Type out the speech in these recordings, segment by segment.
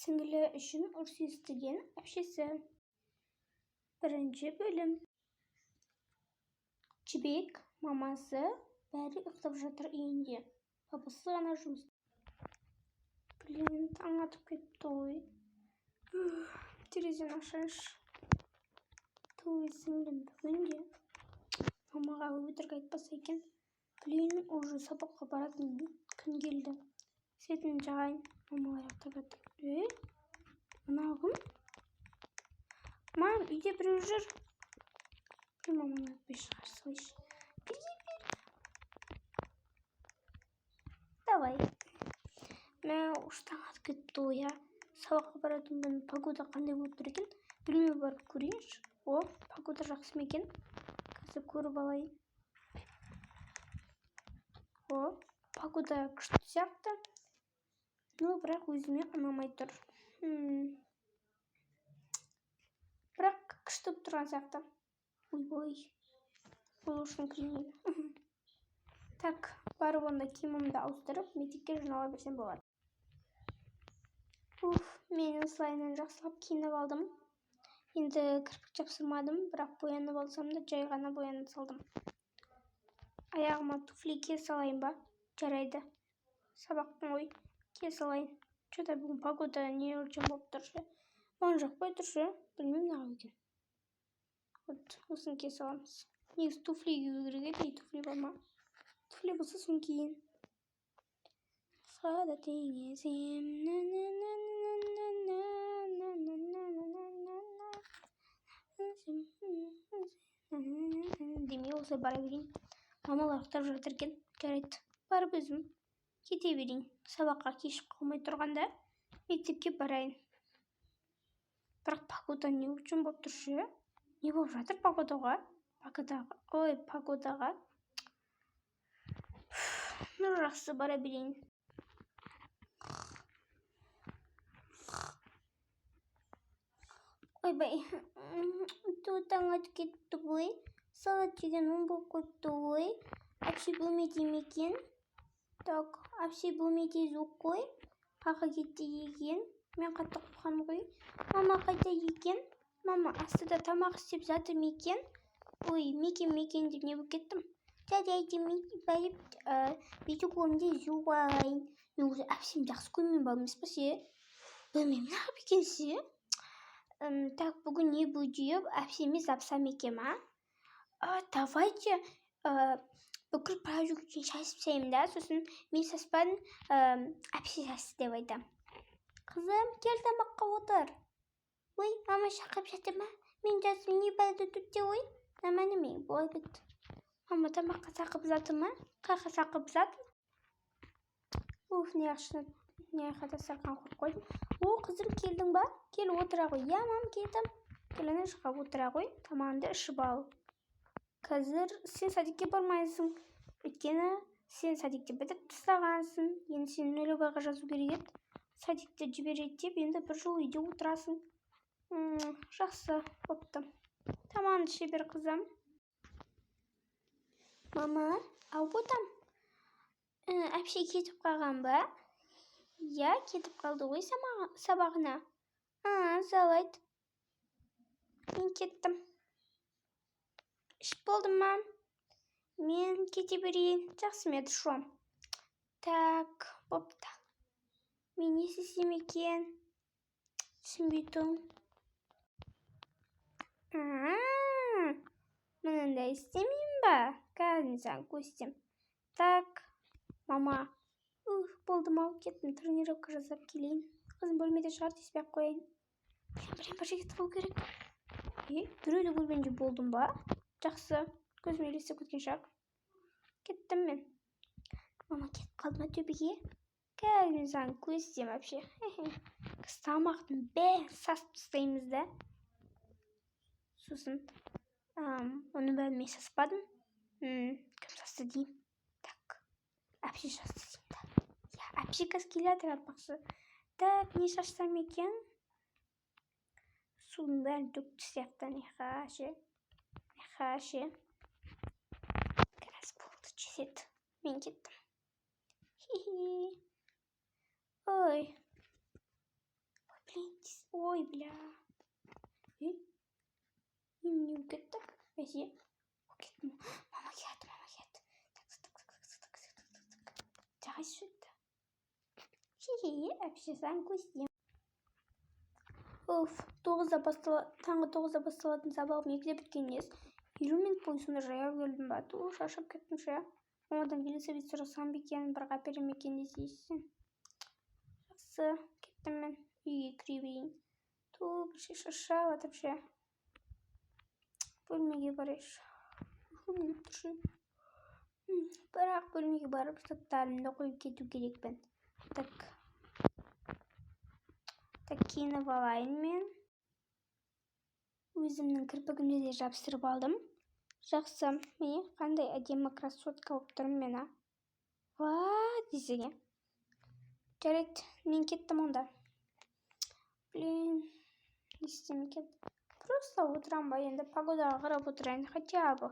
Singli үшін ұрыс естіген әпшесі. 1 бөлім. Жібек, мамасы бәрі ұйықтап жатыр үйінде. Папасы ғана жұмыс. Блин, таң атып кетті ғой. Терезені ашайыншы. Той сіңлім бүгінде. Мамаға өтірік айтпаса екен. Блин, уже сабаққа баратын күн келді. Сетін жағайын. Мама аяқтап жатыр. Мына кім? Мам, үйде біреу жүр. Маманы өтпей шығар салайшы. Давай. Мен ұштан атып кетті ғой, сабаққа баратын күн погода қандай болып тұр екен? Білмей барып көрейінші. Погода жақсы ма екен? Қазір көріп алайын. Погода күшті сияқты. Бірақ өзіме ұнамай тұр. Бірақ күшті тұрған сияқты. Ой, бұл үшін кірмейді. Так, барып онда киімімді ауыстырып, мектепке жинала берсем болады. Мен осылайынан жақсылап киініп алдым. Енді кірпік жапсырмадым, бірақ боянып алсам да жай ғана боянып салдым. Аяғыма туфли ке салайын ба? Жарайды. Сабақтың ой, ке салайын. Что-то бүгін погода не өлшем болып тұршы. Маған жақпай тұршы, білмеймін неғып екен. Осын ке саламыз. Негізі туфли кию керек еді, туфли болма. Туфли болса соң кейін. Қада теңізем. Демей осылай бара берейін. Мамалар ұйықтап жатыр екен. Жарайды. Барып өзім кете берейін. Сабаққа кешіп қалмай тұрғанда мектепке барайын. Бірақ погода не үшін болып тұршы? Не болып жатыр погодаға? Погодаға. Жақсы бара берейін. Ойбай, таң атып кетті ғой. Сағат деген 10 болып қойыпты ғой. Әпше бөлмеде ме екен? Так, әпше бөлмеде жоқ қой. Қаға кетті екен. Мен қатты қорқамын ғой. Мама қайда екен? Мама астыда тамақ істеп жатыр ме екен? Ой, мекен деп не болып кеттім? Жарайды, мен барып бетігімді жуып алайын. Мен өзі әпсем жақсы көрмеймін ба емес па ше? Білмеймін неғып екенсі? Так, бүгін не будет? Әпсеме запсам екен ма? Давайте бүкіл праздник үшін шай сыпсайым да, сосын мен саспадым, әпсе састы деп айтам. Қызым, кел тамаққа отыр. Ой, мама шақырып жатыр ма? Мен жасым не барды түтте ой? Наманы мен болып бітті. Мама тамаққа сақып жатыр ма? Қақа сақып жатыр? Не қата саққан құрып қойдым. Қызым келдің ба? Кел отыра ғой. Мам, келдім. Келіні шығап отыра ғой. Тамағыңды ішіп ал. Қазір сен садикке бармайсың. Өйткені сен садикте бітіп тастағансың. Енді сен 0-ға жазу керек еді. Садикті жібереді деп, енді бір жыл үйде отырасың. Жақсы бопты. Тамағыңды іше бер, қызым. Мама, ау ботам. Әпше кетіп қалған ба? Кетіп қалды ғой сабағына. Залайт. Мен кеттім. Ішіп болдым ма? Мен кете берейін. Жақсы меді шуам. Так, бопты. Мен не істесем екен? Түсінбейтін. Мынандай істемеймін ба? Қазір саған көстем. Так, мама. Болдым ау, кеттім. Тренировка жасап келейін. Қызым бөлмеде шығар, теспей қойайын. Блин, бір жерге тығылу керек. Біреуді көргенде болдым ба? Жақсы. Көзім елестеп кеткен шығар. Кеттім мен. Мама кетіп қалды ма төбеге? Қазір саған көстем вообще. Тамақтың бәрін сасып тастаймыз да. Сосын оны бәрін мен саспадым. Кім састы деймін? Так, әпше састы деймін да. Әпше қазір келеді арпақшы. Так, не шашсам екен? Судың бәрін төкті сияқты. Нехаше. Қазір болды чесет. Мен кеттім. Ой, Блин, ой, бля. Немене кеттік? Бәсе. Кеттім. Мама келді. Жағай сөйтті. Әпше сан көстем. Таңғы 9-да басталатын сабағым 2-де біткен емес. 20 минут бойы сонда жаяу келдім ба? Шаршап кеттім ше. Мамадан велосипед сұрасам ба екен, бірақ әперем екен десейсің. Жақсы, кеттім мен. Үйге кіре берейін. Бір шаршап атып ше. Бөлмеге барайыншы. Ұйқым келіп тұр. Бірақ бөлмеге барып заттарымды қойып кету керекпін. Так, киініп алайын мен. Өзімнің кірпігімді де жабыстырып алдым. Жақсы, міне қандай әдемі красотка болып тұрмын мен, а? Ва, десеге. Жарайды, мен кеттім онда. Блин, не істеймін екен? Просто отырам ба енді, погодаға қарап отырайын, хотя бы.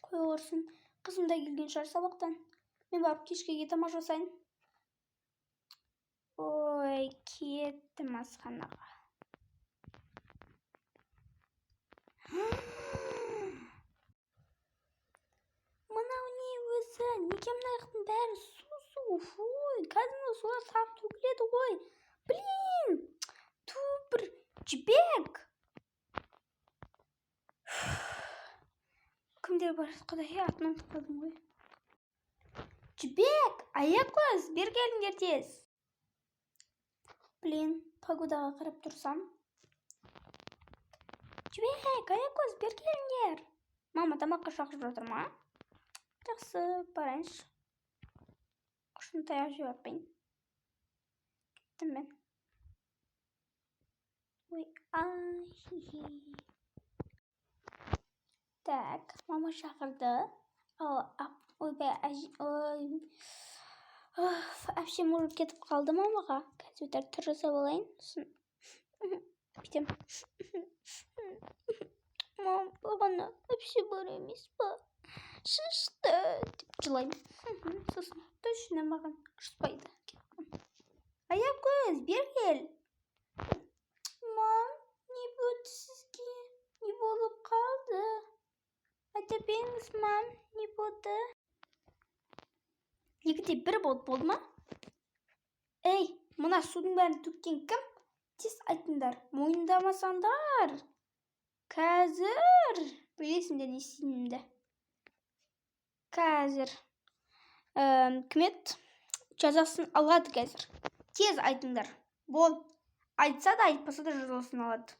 Қой орсын, қызым да келген шығар сабақтан. Мен барып кешкеге тамақ жасайын. Ой, кеттім асханаға. Мынау не өзі? Неге мынаяқтың бәрі су? Фуй, кәдімгі сулар сағып төгіледі ғой. Блин, бір жібек. Кімдер бар? Құдай, атын ұмытып қалдым ғой. Жібек, аякөз, бер келіңдер тез. Блин, погодаға қарап тұрсам. Жібек, аякөз, бер келіңдер. Мама тамаққа шақырып жатыр ма? Жақсы, барайыншы. Құшын таяқ жеп атпайын. Кеттім мен. Ой, Так, мама шақырды. Әпшем ұрып кетіп қалды мамаға. Қазір түр жасап алайын. Бүйтем. Мам, бағана әпше бар емес па? Шышты деп жылаймын. Сосын точно маған шыспайды. Аякөз, бер кел. Мам, не болды сізге? Не болып қалды? Айта беріңіз, мам, не болды? Екіде бір болды ма? Ей, мына судың бәрін төккен кім? Тез айтыңдар, мойындамасаңдар. Қазір білесіңдер не істеймінді. Қазір үкімет жазасын алады қазір. Тез айтыңдар. Бол. Айтса да, айтпаса да жазасын алады.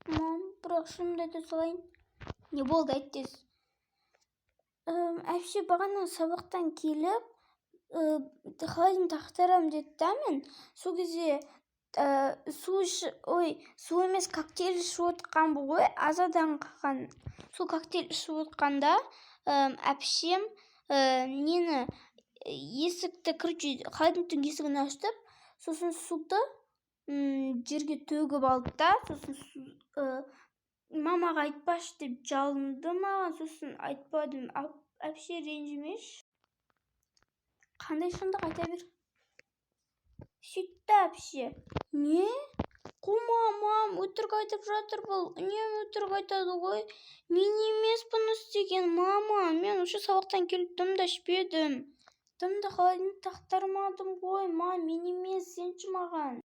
Мам, бірақ шынымды айта салайын. Не болды, айт тез. Әпше бағана сабақтан келіп, холодильникті ақтарам деді да мен. Сол кезде су емес коктейль ішіп отырған ғой, азадан қалған. Сол коктейль ішіп отырғанда әпшем нені есікті холодильниктің есігін ашты, сосын суды жерге төгіп алды да, сосын мамаға айтпашы деп жалынды маған, сосын айтпадым. Әпше ренжімеші. Қандай шындық айта бер. Сөйтті әпше. Не? Қума, мам, өтірік айтып жатыр бұл. Үнемі өтірік айтады ғой. Мен емеспін істеген, мама. Мен осы сабақтан келіп дымды ішпедім. Дымды холодильникті ақтармадым ғой, мам, мен емес, сенші маған.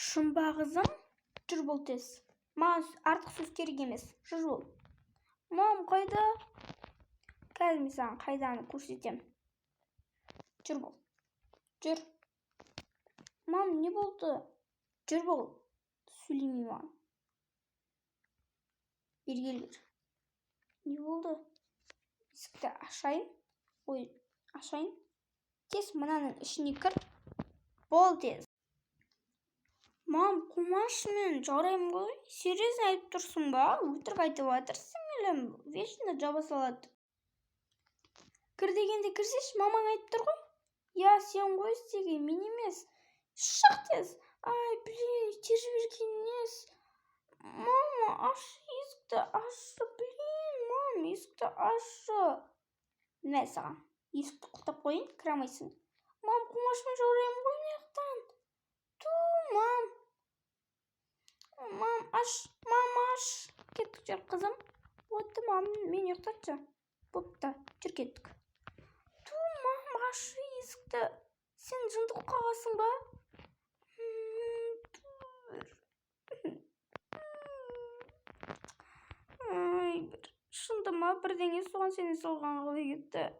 Шымбағызым, жүр бол тез. Маған артық сөз керек емес. Жүр бол. Мам, қайда? Қазір мен саған қайданы көрсетем. Жүр бол. Жүр. Мам, не болды? Жүр бол. Сөйлемей маған. Бергелер. Не болды? Есікті ашайын. Ашайын. Тез мынаның ішіне кір. Бол тез. Мам, қумашы мен, жарайым ғой. Серьезно айтып тұрсың ба? Өтірік айтып жатырсың елім. Вечно жаба салады. Кір дегенде кірсеш, мамаң айтып тұр ғой. Я, сен ғой істеген, мен емес. Шық тез. Ай, блин, тез жіберген емес. Мама, ашы есікті, ашы. Блин, мам, есікті ашы. Мына саған. Есікті құлтап қойын, кірамайсың. Мам, Оңашпен жаураймын ғой мияқтан. Мам, аш, кеттік жүр қызым. Бопты, мам, мен ұйықтатшы. Бопты, жүр кеттік. Мам, ашы есікті. Сен жындық қағасың ба? Шынды ма, бірдеңе соған сене салған ғой кетті.